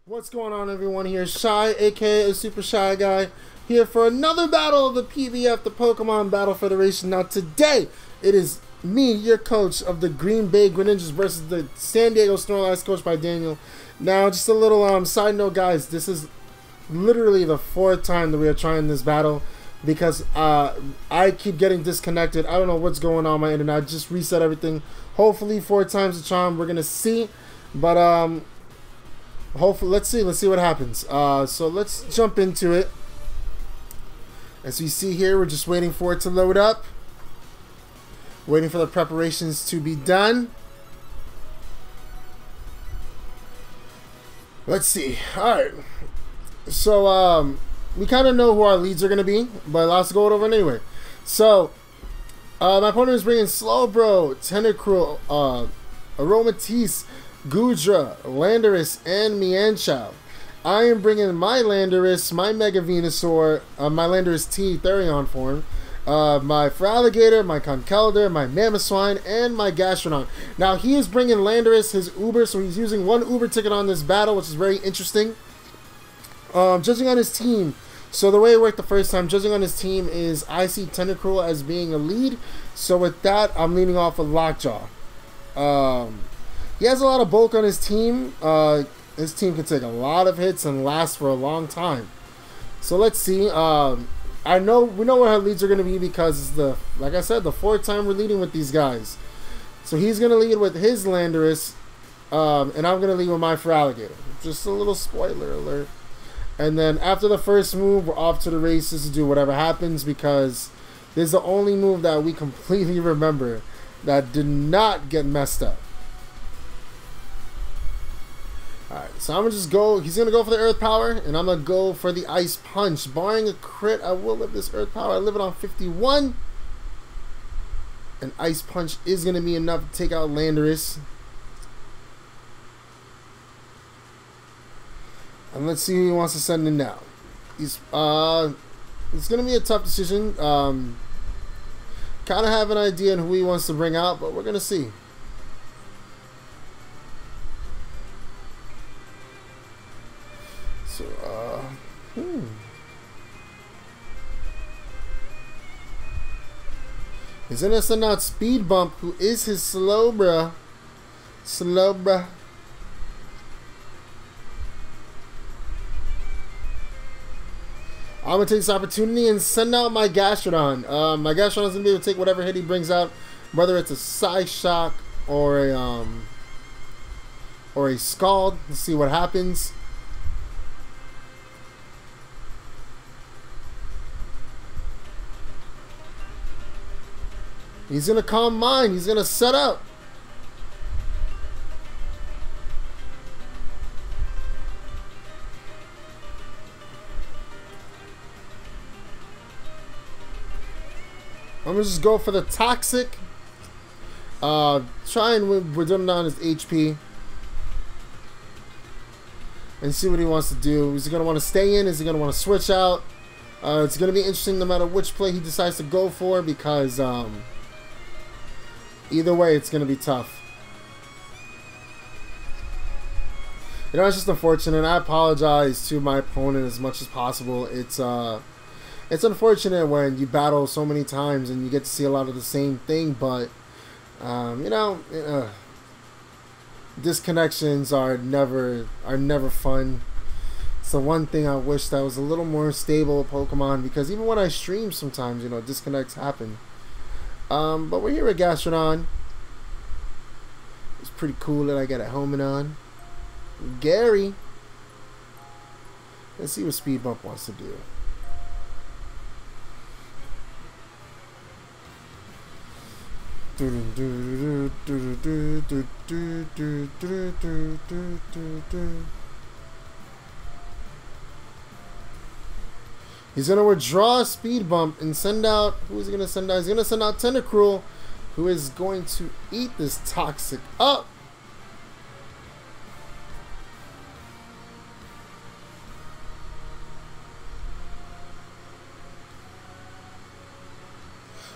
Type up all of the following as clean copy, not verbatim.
What's going on, everyone? Here Shy, aka Super Shy Guy, here for another battle of the PBF, the Pokemon Battle Federation. Now today, it is me, your coach of the Green Bay Greninjas versus the San Diego Snorlax, coached by Daniel. Now, just a little side note, guys. This is literally the fourth time that we are trying this battle because I keep getting disconnected. I don't know what's going on my internet. I just reset everything. Hopefully, 4 times the charm. We're gonna see, but hopefully, let's see what happens. So let's jump into it. As we see here, we're just waiting for it to load up. Waiting for the preparations to be done. Let's see. Alright. So, we kind of know who our leads are going to be, but let's go over it anyway. So, my opponent is bringing Slowbro, Tentacruel, Aromatisse, Gudra, Landorus, and Mienshao. I am bringing my Landorus, my Mega Venusaur, my Landorus T Therion form, my Feraligatr, my Conkeldurr, my Mamoswine, and my Gastrodon. Now, he is bringing Landorus, his Uber, so he's using 1 Uber ticket on this battle, which is very interesting. Judging on his team, so the way it worked the first time, judging on his team is I see Tentacruel as being a lead, so with that, I'm leaning off of Lockjaw. He has a lot of bulk on his team. His team can take a lot of hits and last for a long time. So let's see. We know where our leads are going to be because it's like I said, the 4th time we're leading with these guys. So he's going to lead with his Landorus, and I'm going to lead with my Feraligatr. Just a little spoiler alert. And then after the first move, we're off to the races to do whatever happens because this is the only move that we completely remember that did not get messed up. Alright, so I'm going to just go. He's going to go for the Earth Power, and I'm going to go for the Ice Punch. Barring a crit, I will live this Earth Power. I live it on 51. And Ice Punch is going to be enough to take out Landorus. And let's see who he wants to send in now. It's going to be a tough decision. Kind of have an idea on who he wants to bring out, but we're going to see. So, he's going to send out Speed Bump, who is his Slowbro. I'm going to take this opportunity and send out my Gastrodon. My Gastrodon is going to be able to take whatever hit he brings out, whether it's a Psyshock or a Scald. Let's see what happens. He's going to Calm Mind. He's going to set up. I'm going to just go for the Toxic. Try and we're doing down his HP. And see what he wants to do. Is he going to want to stay in? Is he going to want to switch out? It's going to be interesting no matter which play he decides to go for because either way it's going to be tough. You know, it's just unfortunate. I apologize to my opponent as much as possible. It's unfortunate when you battle so many times and you get to see a lot of the same thing, but you know, disconnections are never fun. It's the one thing I wish that was a little more stable Pokemon, because even when I stream sometimes, you know, disconnects happen. But we're here with Gastrodon. It's pretty cool that I got a helmet on. Gary. Let's see what Speed Bump wants to do. He's going to withdraw a Speed Bump and send out... Who is he going to send out? He's going to send out Tentacruel, who is going to eat this Toxic up.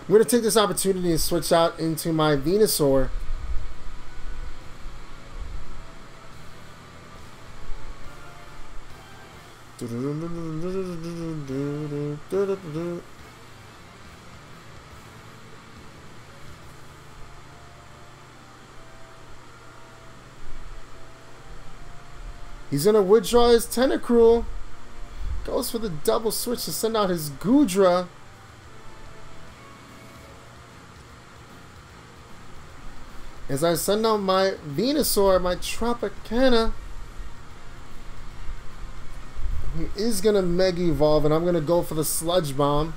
I'm going to take this opportunity and switch out into my Venusaur. He's gonna withdraw his Tentacruel. Goes for the double switch to send out his Goodra. As I send out my Venusaur, my Tropicana. He is gonna Mega Evolve, and I'm gonna go for the Sludge Bomb.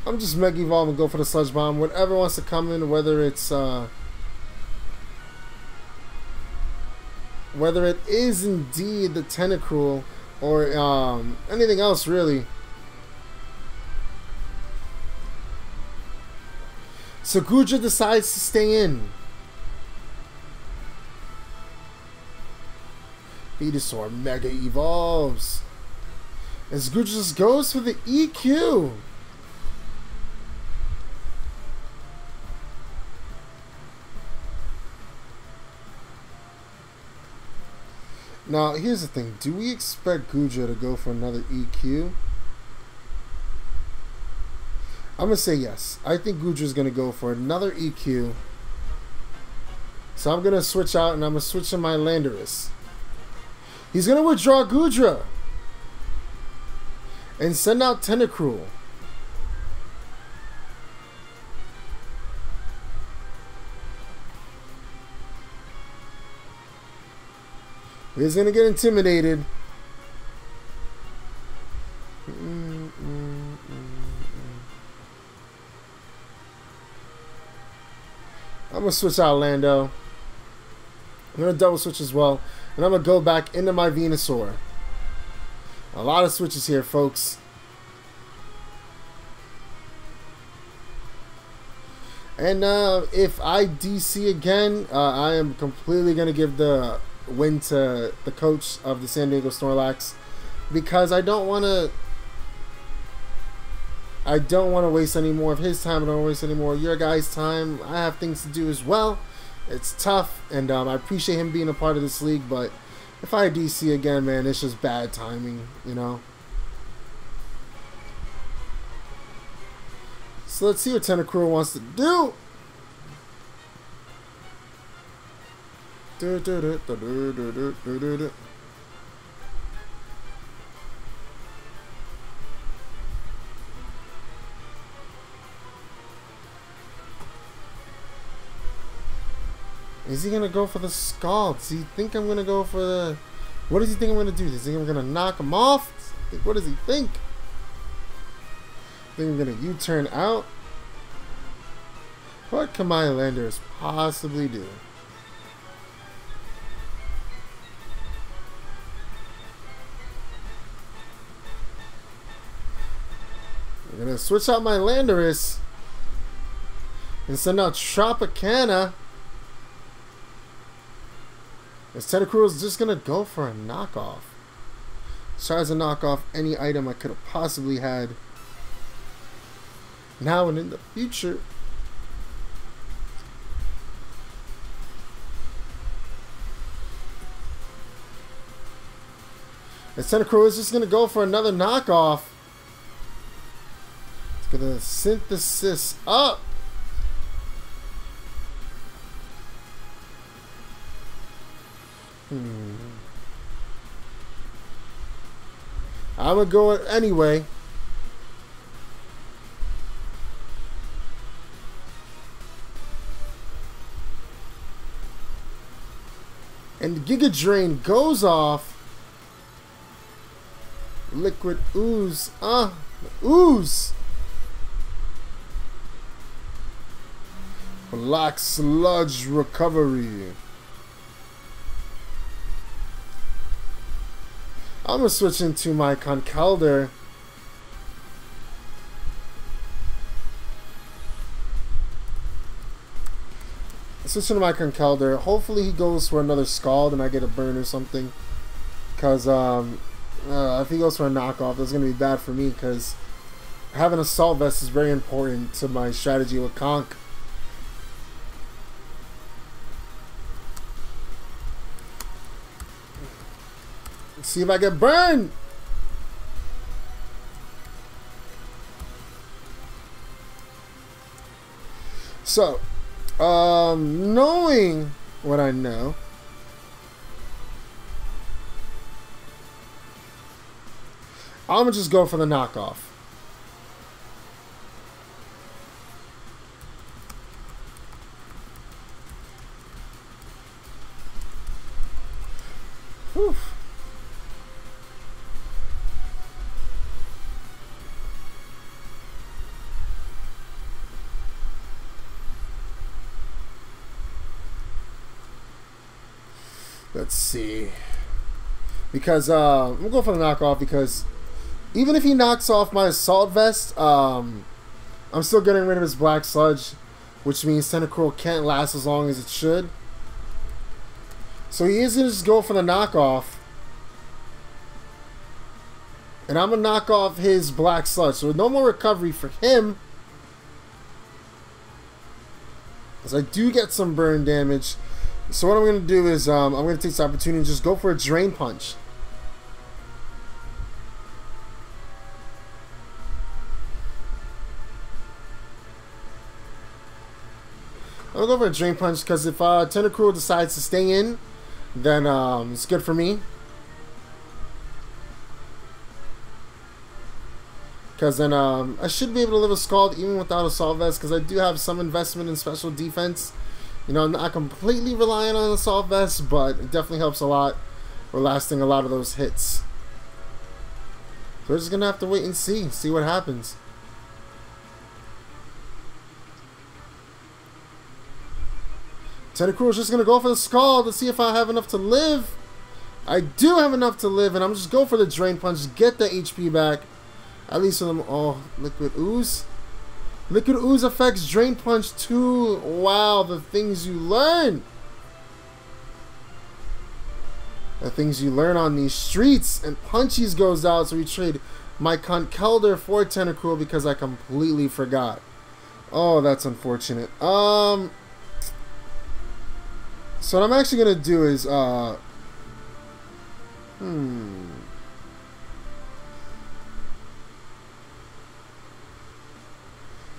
I'm just Mega Evolve and go for the Sludge Bomb. Whatever wants to come in, whether it's whether it is indeed the Tentacruel or anything else really. So Goodra decides to stay in. Venusaur Mega Evolves. As Goodra just goes for the EQ. Now, here's the thing. Do we expect Goodra to go for another EQ? I'm going to say yes. I think Goodra's going to go for another EQ. So I'm going to switch out, and I'm going to switch to my Landorus. He's going to withdraw Goodra. And send out Tentacruel. He's going to get intimidated. I'm going to switch out Lando. I'm going to double switch as well. And I'm going to go back into my Venusaur. A lot of switches here, folks. And if I DC again, I am completely going to give the win to the coach of the San Diego Snorlax, because I don't want to waste any more of his time. I don't want to waste any more of your guys' time. I have things to do as well. It's tough, and I appreciate him being a part of this league, but if I DC again, man, it's just bad timing, you know. So let's see what Tentacruel wants to do. Is he gonna go for the Scald? Does he think I'm gonna go for the... What does he think I'm gonna do? Does he think I'm gonna knock him off? What does he think? Think I'm gonna U-turn out? What can my Landers possibly do? I'm gonna switch out my Landorus and send out Tropicana. As Tentacruel is just gonna go for a knockoff. Tries to knock off any item I could have possibly had now and in the future. As Tentacruel is just gonna go for another knockoff. It's gonna synthesis up. I'm gonna go anyway. And Giga Drain goes off. Liquid Ooze. Ooze. Black Sludge Recovery. I'm going to switch into my Conkeldurr. Switch into my Conkeldurr. Hopefully he goes for another Scald and I get a burn or something. Because if he goes for a knockoff, that's going to be bad for me. Because having Assault Vest is very important to my strategy with Conk. Let's see if I get burned. So, knowing what I know, I'm gonna just go for the knockoff. Whew. Let's see. Because I'm gonna go for the knockoff because even if he knocks off my assault vest, I'm still getting rid of his black sludge, which means Tentacruel can't last as long as it should. So he is gonna just go for the knockoff. And I'm gonna knock off his black sludge. So no more recovery for him. Because I do get some burn damage. So what I'm going to do is I'm going to take this opportunity and just go for a Drain Punch. I'm going to go for a Drain Punch because if Tentacruel decides to stay in, then it's good for me. Because then I should be able to live a Scald even without Assault Vest because I do have some investment in special defense. You know, I'm not completely reliant on Assault Vest, but it definitely helps a lot for lasting a lot of those hits. So we're just going to have to wait and see what happens. Tentacruel is just going to go for the Scald to see if I have enough to live. I do have enough to live, and I'm just going for the Drain Punch, get the HP back. At least for them. Oh, Liquid Ooze. Liquid Ooze affects Drain Punch too. Wow, the things you learn. The things you learn on these streets. And Punchies goes out, so we trade my Conkeldurr for Tentacruel because I completely forgot. Oh, that's unfortunate. So what I'm actually gonna do is I'm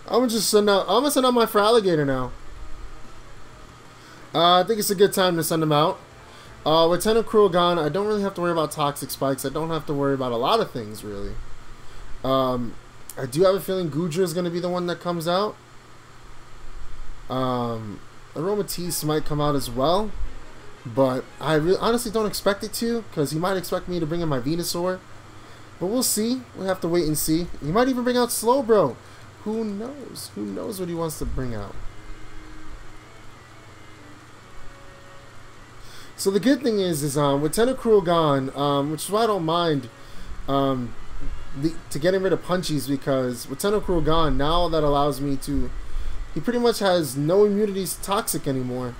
gonna send out my Feraligatr now. I think it's a good time to send him out. With Tentacruel gone, I don't really have to worry about Toxic Spikes. I don't have to worry about a lot of things, really. I do have a feeling Goodra is going to be the one that comes out. Aromatisse might come out as well. But I honestly don't expect it to, because he might expect me to bring in my Venusaur. But we'll see. We'll have to wait and see. He might even bring out Slowbro. Who knows? Who knows what he wants to bring out? So the good thing is with Tentacruel gone, which is why I don't mind to getting rid of Punchies, because with Tentacruel gone, now that allows me to... He pretty much has no immunity to Toxic anymore.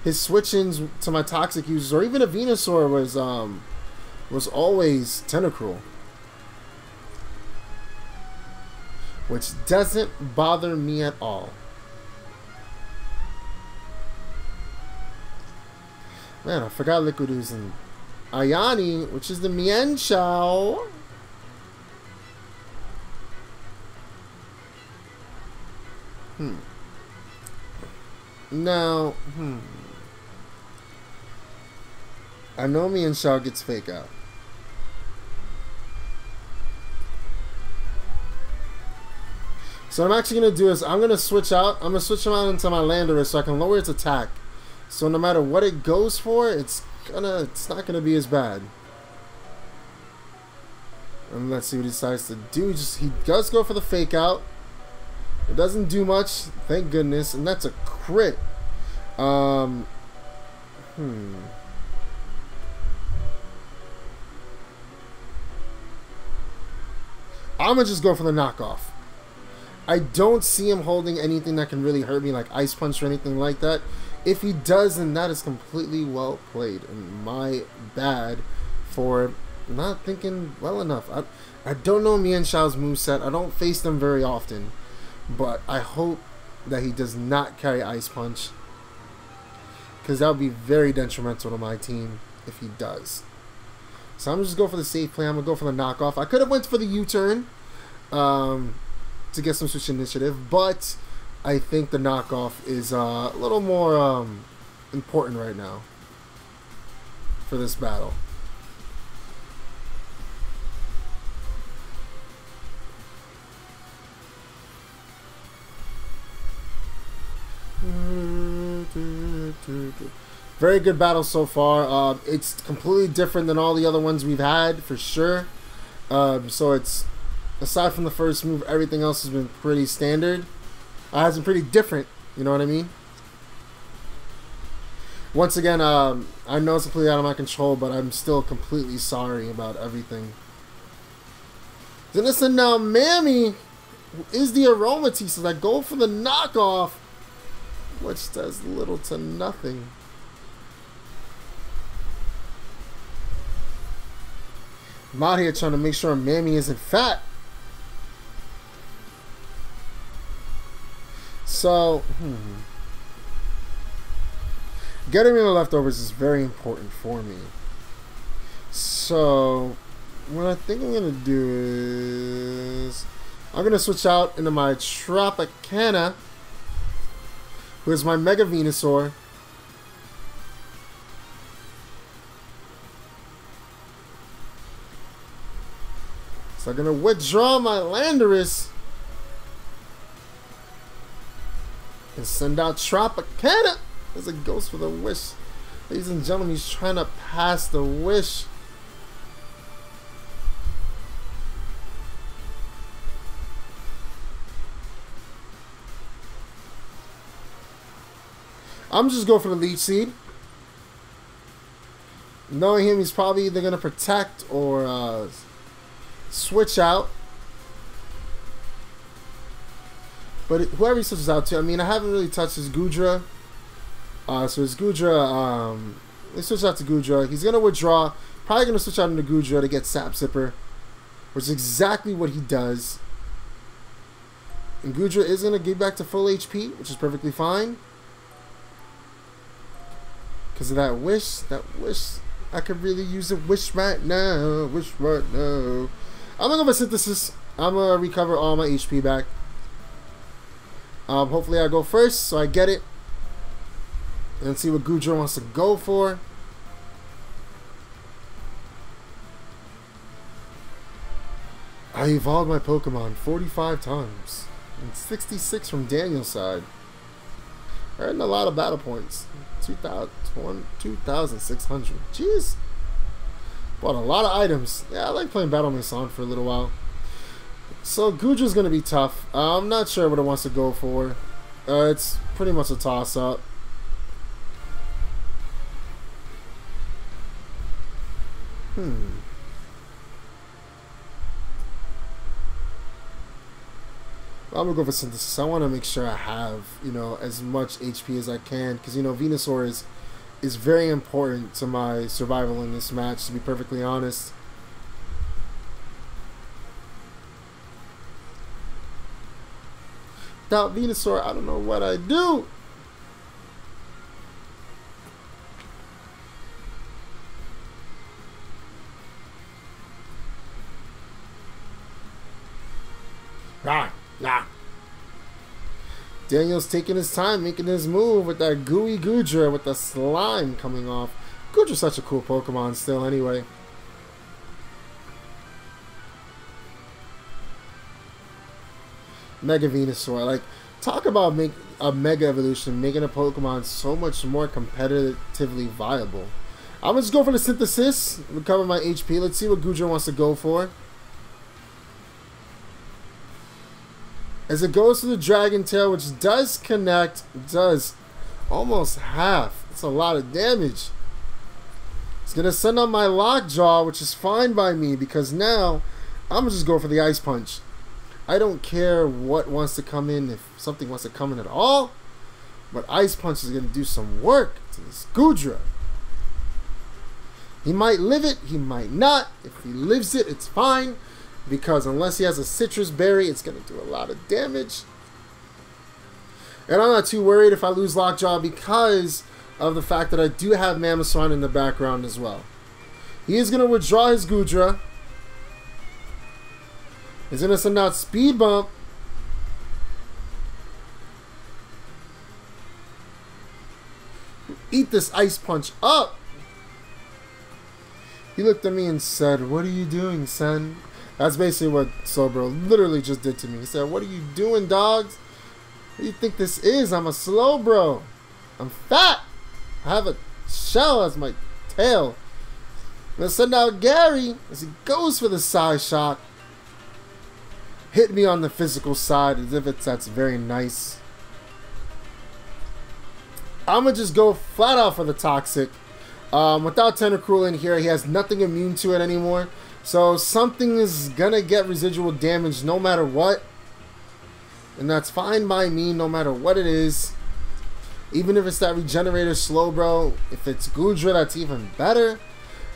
His switch-ins to my Toxic users, or even a Venusaur, was always Tentacruel. Which doesn't bother me at all. Man, I forgot Liquid Ooze and Ayani, which is the Mienshao. Now, I know Mienshao gets Fake Out. So what I'm actually going to do is I'm going to switch out. I'm going to switch him out into my Landorus so I can lower its attack. So no matter what it goes for, it's not gonna be as bad. And let's see what he decides to do. He does go for the Fake Out. It doesn't do much, thank goodness, and that's a crit. I'm gonna just go for the knockoff. I don't see him holding anything that can really hurt me, like Ice Punch or anything like that. If he does, then that is completely well played, and my bad for not thinking well enough. I don't know Mienshao's moveset. I don't face them very often, but I hope that he does not carry Ice Punch, because that would be very detrimental to my team if he does. So I'm just go for the safe play. I'm gonna go for the knockoff. I could have went for the U-turn to get some switch initiative, but I think the knockoff is a little more important right now for this battle. Very good battle so far. It's completely different than all the other ones we've had, for sure. So it's, aside from the first move, everything else has been pretty standard. Has been pretty different, you know what I mean? Once again, I know it's completely out of my control, but I'm still completely sorry about everything. Then listen now, Mammy is the aromatisse, so I go for the knockoff, which does little to nothing. I'm out here trying to make sure Mammy isn't fat. So, getting rid of the leftovers is very important for me. So, what I think I'm going to do is, I'm going to switch out into my Tropicana, who is my Mega Venusaur. So I'm going to withdraw my Landorus and send out Tropicana as it goes for the wish. Ladies and gentlemen, he's trying to pass the wish. I'm just going for the Leech Seed. Knowing him, he's probably either going to protect or switch out. But whoever he switches out to, I mean, I haven't really touched his Goodra. So his Goodra, he switched out to Goodra. He's going to withdraw. Probably going to switch out into Goodra to get Sap Sipper, which is exactly what he does. And Goodra is going to get back to full HP, which is perfectly fine. Because of that wish. I could really use a wish right now. I'm going to go for Synthesis. I'm going to recover all my HP back. Hopefully I go first, so I get it. And see what Goodra wants to go for. I evolved my Pokemon 45 times. And 66 from Daniel's side. Earned a lot of battle points. 2,600. Jeez. Bought a lot of items. Yeah, I like playing Battle Mason for a little while. So Goodra's going to be tough. I'm not sure what it wants to go for. It's pretty much a toss-up. I'm going to go for Synthesis. I want to make sure I have, you know, as much HP as I can. Because, you know, Venusaur is very important to my survival in this match, to be perfectly honest. Without Venusaur, I don't know what I do. Nah. Daniel's taking his time making his move with that gooey Goodra with the slime coming off. Goodra's such a cool Pokemon still anyway. Mega Venusaur. Like, talk about a Mega Evolution, making a Pokemon so much more competitively viable. I'm going to just go for the Synthesis, recover my HP. Let's see what Goodra wants to go for. As it goes to the Dragon Tail, which does connect, does almost half. That's a lot of damage. It's going to send out my Lockjaw, which is fine by me, because now I'm going to just go for the Ice Punch. I don't care what wants to come in, if something wants to come in at all, but Ice Punch is going to do some work to this Goodra. He might live it, he might not. If he lives it, it's fine. Because unless he has a Citrus Berry, it's going to do a lot of damage. And I'm not too worried if I lose Lockjaw because of the fact that I do have Mamoswine in the background as well. He is going to withdraw his Goodra. He's going to send out Speed Bump. Eat this Ice Punch up. He looked at me and said, "What are you doing, son?" That's basically what Slowbro literally just did to me. He said, "What are you doing, dogs? What do you think this is? I'm a Slowbro. I'm fat. I have a shell as my tail." I'm going to send out Gary as he goes for the side shot. Hit me on the physical side as if that's very nice. I'm going to just go flat out for the Toxic. Without Tentacruel in here, he has nothing immune to it anymore. So something is going to get residual damage no matter what. And that's fine by me no matter what it is. Even if it's that Regenerator Slowbro. If it's Goodra, that's even better.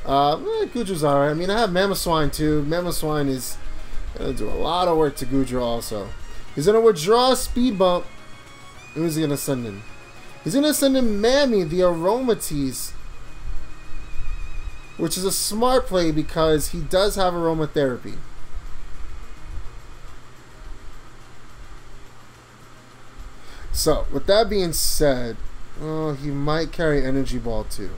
Goodra's alright. I mean, I have Mamoswine too. Mamoswine is going to do a lot of work to Goodra also. He's going to withdraw Speed Bump. Who's he going to send in? He's going to send in Mammy, the Aromatisse. Which is a smart play because he does have Aromatherapy. So, with that being said, he might carry Energy Ball too.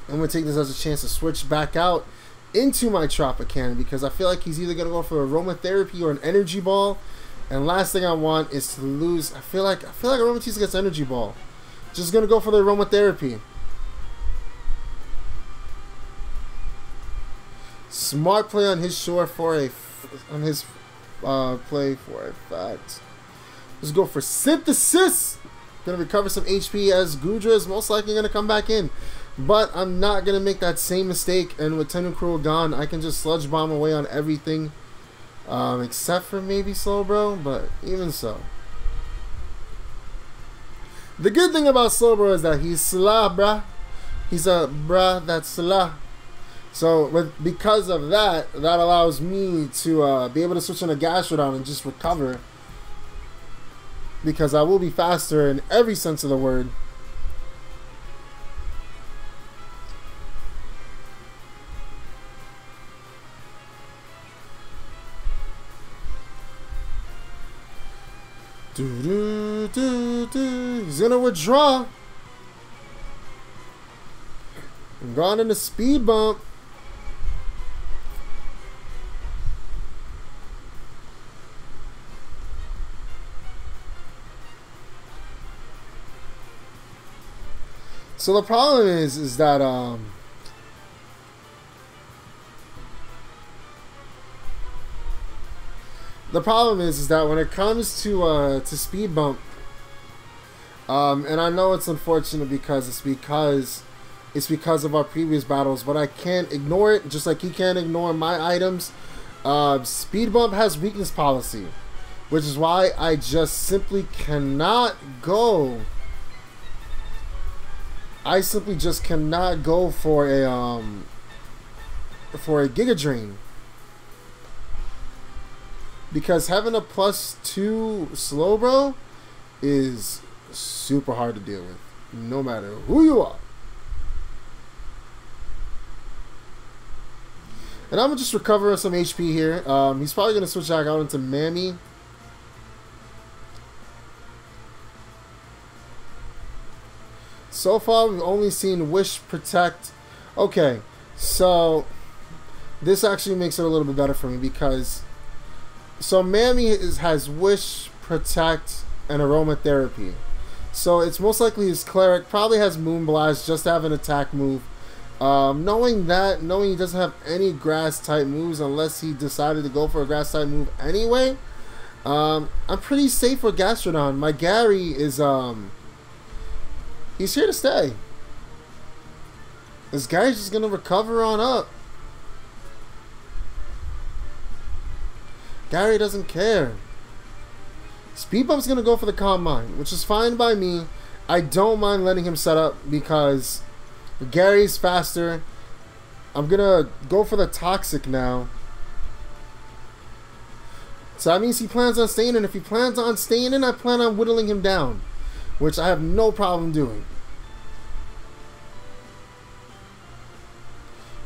I'm going to take this as a chance to switch back out into my Tropicana because I feel like he's either going to go for Aromatherapy or an Energy Ball. And last thing I want is to lose. I feel like Aromatisse gets Energy Ball. Just going to go for the Aromatherapy. Smart play on his shore for a play for a fact. Let's go for Synthesis. Gonna recover some HP as Goodra is most likely gonna come back in, but I'm not gonna make that same mistake. And with Tentacruel gone, I can just Sludge Bomb away on everything, except for maybe Slowbro. But even so, the good thing about Slowbro is that he's slow, bruh. He's a bruh that's slow. So, because of that, that allows me to be able to switch on a Gastrodon and just recover. Because I will be faster in every sense of the word. He's going to withdraw. I'm gone in the Speed Bump. So the problem is that when it comes to Speed Bump, and I know it's unfortunate because it's because of our previous battles, but I can't ignore it. Just like he can't ignore my items. Speed Bump has weakness policy, which is why I just simply cannot go. I simply just cannot go for a Giga Drain. Because having a +2 Slowbro is super hard to deal with, no matter who you are. And I'm going to just recover some HP here. He's probably going to switch back out into Mammy. So far, we've only seen Wish, Protect. Okay, so this actually makes it a little bit better for me because so Mammy has Wish, Protect, and Aromatherapy. So it's most likely his Cleric probably has Moonblast just to have an attack move. Knowing he doesn't have any Grass type moves unless he decided to go for a Grass type move anyway, I'm pretty safe with Gastrodon. My Gary is he's here to stay. This guy's just gonna recover on up. Gary doesn't care. Speed Bump's gonna go for the Calm Mind, which is fine by me. I don't mind letting him set up because Gary's faster. I'm gonna go for the Toxic now. So that means he plans on staying in. If he plans on staying in, I plan on whittling him down. which I have no problem doing.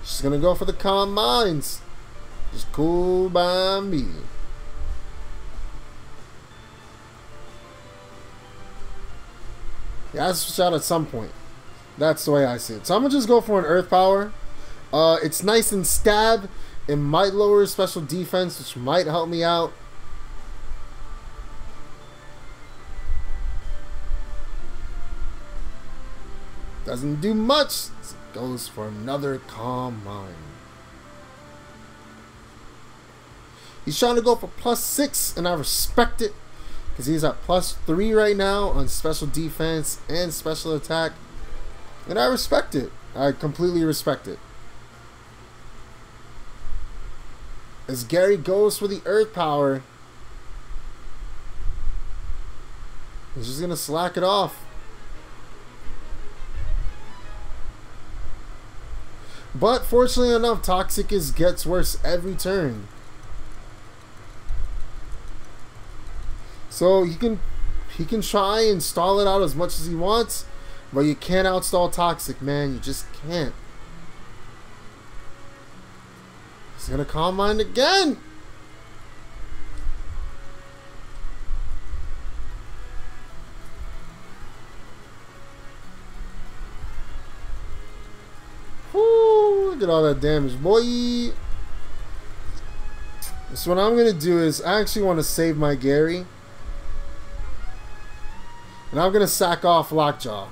Just gonna go for the calm minds. Just cool by me. Yeah, I switch out at some point. That's the way I see it. So I'm gonna just go for an Earth Power. It's nice and stab. It might lower special defense, which might help me out. Doesn't do much. Goes for another calm mind. He's trying to go for +6, and I respect it because he's at +3 right now on special defense and special attack, and I respect it. I completely respect it. As Gary goes for the Earth Power, he's just gonna slack it off. But fortunately enough, Toxic gets worse every turn. So he can try and stall it out as much as he wants, but you can't outstall Toxic, man. You just can't. He's gonna Calm Mind again. Whoo, look at all that damage, boy. So what I'm gonna do is I actually want to save my Gary. And I'm going to sack off Lockjaw.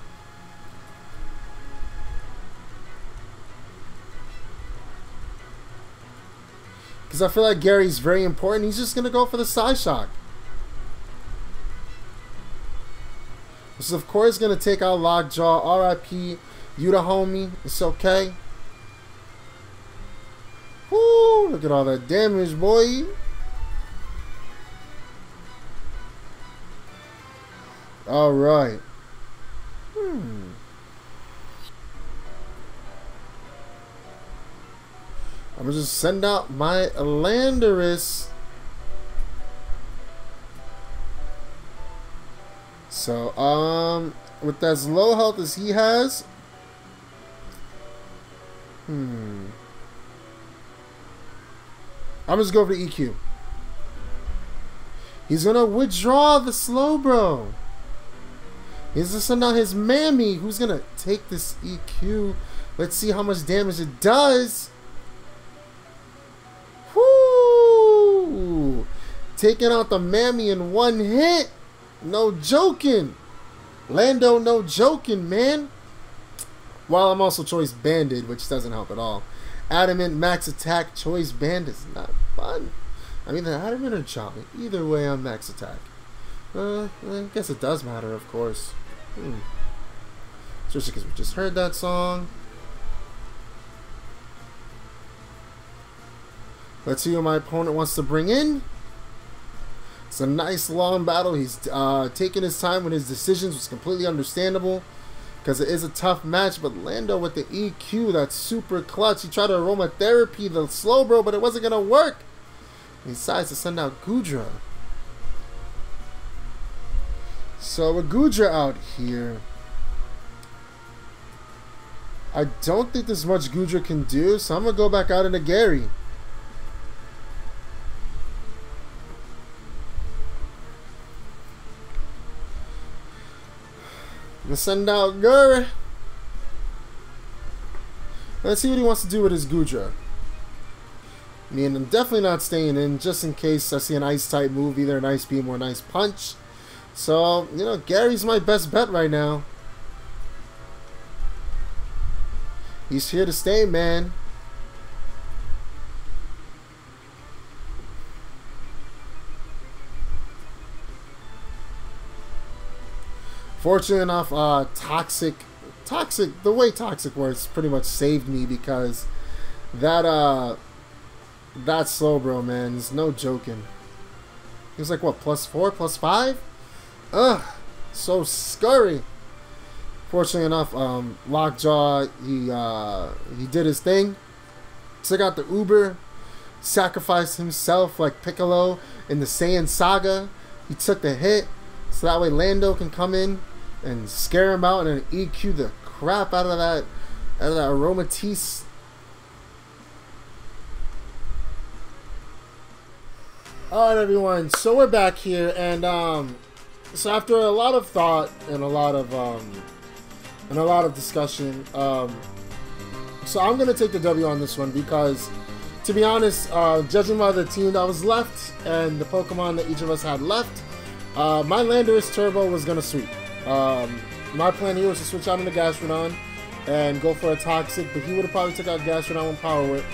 Because I feel like Gary's very important. He's just going to go for the Psyshock. This is, of course, going to take out Lockjaw. RIP. You the homie. It's okay. Woo! Look at all that damage, boy. All right. I'm gonna just send out my Landorus. So, with as low health as he has, I'm just go for the EQ. He's gonna withdraw the Slowbro. He's gonna send out his Mammy, who's gonna take this EQ. Let's see how much damage it does. Whoo! Taking out the Mammy in one hit. No joking. Lando, no joking, man. While I'm also Choice Banded, which doesn't help at all. Adamant, Max Attack, Choice Band is not fun. I mean, the Adamant or Chopping. Either way, I'm Max Attack. I guess it does matter, of course. Especially because we just heard that song. Let's see what my opponent wants to bring in. It's a nice long battle. He's taking his time with his decisions, which is completely understandable because it is a tough match. But Lando with the EQ, that's super clutch. He tried to aromatherapy the Slowbro, but it wasn't going to work. He decides to send out Goodra. So with Goodra out here, I don't think there's much Goodra can do, so I'm going to go back out into Gary. I'm going to send out Gary. Let's see what he wants to do with his Goodra. I mean, I'm definitely not staying in, just in case I see an Ice-type move, either an Ice Beam or an Ice Punch. So, you know, Gary's my best bet right now. He's here to stay, man. Fortunately enough, Toxic, the way Toxic works pretty much saved me because that Slowbro, man, is no joking. He was like, what, +4, +5? Ugh, so scurry. Fortunately enough, Lockjaw, he did his thing. Took out the Uber, sacrificed himself like Piccolo in the Saiyan Saga. He took the hit, so that way Lando can come in, and scare him out and then EQ the crap out of that Aromatisse. Alright everyone, so we're back here, and so after a lot of thought and a lot of discussion, so I'm gonna take the W on this one because, to be honest, judging by the team that was left and the Pokemon that each of us had left, my Landorus Turbo was gonna sweep. My plan here was to switch out into Gastrodon and go for a Toxic, but he would have probably took out Gastrodon with Power Whip.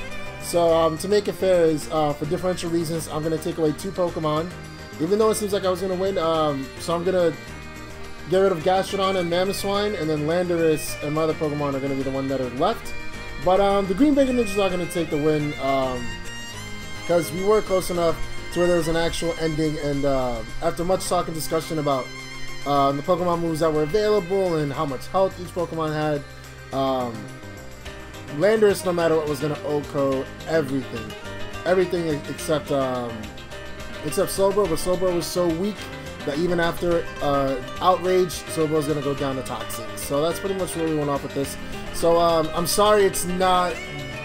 So to make it fair is, for differential reasons, I'm going to take away 2 Pokemon, even though it seems like I was going to win. So I'm going to get rid of Gastrodon and Mamoswine, and then Landorus and my other Pokemon are going to be the one that are left. But the Green Bay Greninjas are going to take the win, because we were close enough to where there was an actual ending, and after much talk and discussion about the Pokemon moves that were available and how much health each Pokemon had, Landorus, no matter what, was gonna OHKO everything except Slowbro, but Slowbro was so weak that even after Outrage, Slowbro's gonna go down to Toxic. So that's pretty much where we went off with this. So I'm sorry it's not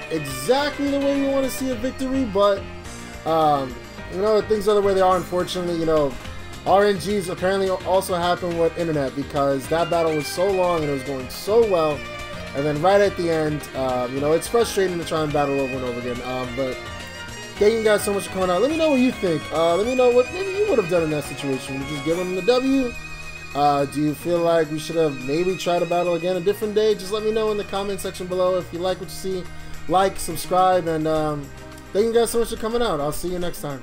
exactly the way we want to see a victory, but you know, things are the way they are, unfortunately. You know, RNGs apparently also happen with internet, because that battle was so long and it was going so well. And then right at the end, you know, it's frustrating to try and battle over and over again. But thank you guys so much for coming out. Let me know what you think. Let me know what maybe you would have done in that situation. Would you just give them the W? Do you feel like we should have maybe tried to battle again a different day? Just let me know in the comment section below. If you like what you see, like, subscribe, and thank you guys so much for coming out. I'll see you next time.